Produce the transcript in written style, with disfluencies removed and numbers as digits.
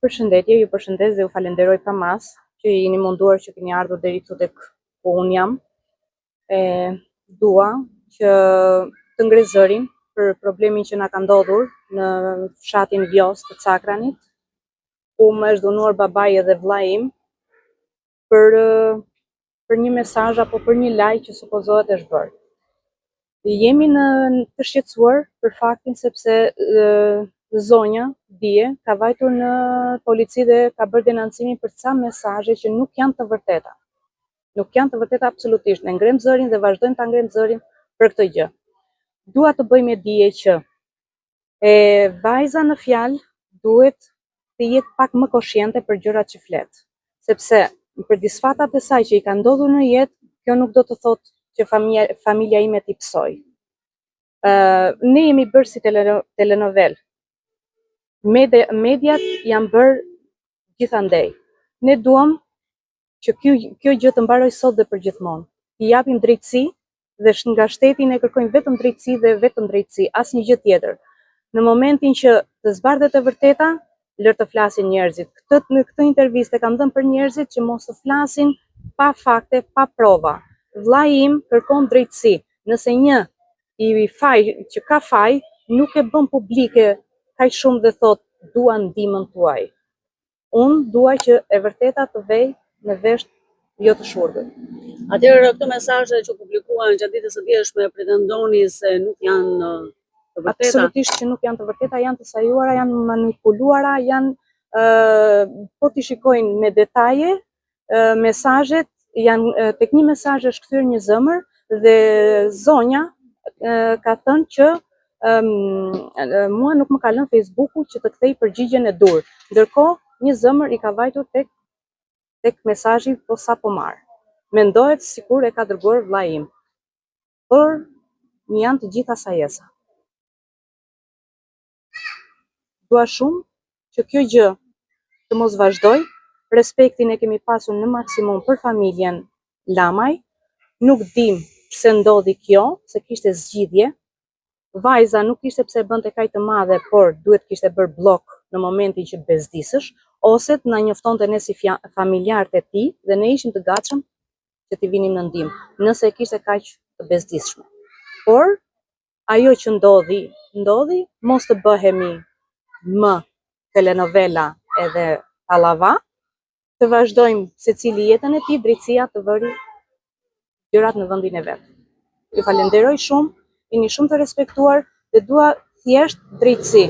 Përshëndetje, ju përshëndes dhe ju falenderoj pa mas që jeni munduar që keni ardhur deri këtu tek ku un jam. Dua që të ngre zërin për problemin që na ka ndodhur në fshatin Vjos të Cakranit, ku më është dhunuar babai edhe vllai im për një mesazh apo për një lajk që supozohet është bërë. Jemi të shqetësuar për faktin sepse zonja dje ka vajtur në polici dhe ka bërë denancimin për ca mesazhe që nuk janë të vërteta. Nuk janë të vërteta absolutisht. Ne ngrem zërin dhe vazhdojmë ta ngrem zërin për këtë gjë. Dua të bëj me dije që vajza në fjalë duhet të jetë pak më koshiente për gjërat që flet, sepse për disfatat e saj që i ka ndodhur në jetë, kjo nuk do të thotë që familja ime t'i psoj. Ne jemi bërë si telenovel. Mediat janë bërë gjithandej. Ne duam që kjo gjë të mbaroj sot dhe për gjithmonë. I japim drejtësi dhe nga shteti ne kërkojmë vetëm drejtësi dhe vetëm drejtësi, asnjë gjë tjetër. Në momentin që të zbardhet e vërteta, lër të flasin njerëzit. Në këtë intervistë kam dhënë për njerëzit që mos të flasin pa fakte, pa prova. Vllai im kërkon drejtësi. Nëse një i faj që ka faj nuk e bën publike kaq shumë dhe thot dua ndihmën tuaj. Unë dua që e vërteta të vej në vesh jo të shurdhët. Atëherë këto mesazhe që publikuan gjatë ditës së djeshme pretendoni se nuk janë të vërteta? Absolutisht që nuk janë të vërteta, janë të sajuara, janë manipuluara, po t'i shikojnë me detaje, mesazhet janë tek një mesazh është kthyer një zëmër dhe zonja ka thënë që mua nuk më ka lënë Facebooku që të kthej përgjigjen e dur. Ndërkohë një zëmër i ka vajtur tek mesazhi posapo marr. Mendohet sikur e ka dërguar vllai im. Por janë të gjitha sajesa. Dua shumë që kjo gjë të mos vazhdoj. Respektin e kemi pasur në maksimum për familjen Lamaj. Nuk dim pse ndodhi kjo, se kishte zgjidhje. Vajza nuk ishte pse bënte kaq të madhe, por duhet kishte bërë blok në momentin që bezdisësh, ose të na njoftonte ne si familjarët e tij dhe ne ishim të gatshëm që t'i vinim në ndihmë, nëse kishte kaq të bezdisshme. Por ajo që ndodhi, mos të bëhemi më telenovela edhe tallava, të vazhdojmë secili jetën e tij, drejtësia të vëri gjërat në vendin e vet. Ju falenderoj shumë, jeni shumë të respektuar dhe dua thjesht drejtësi.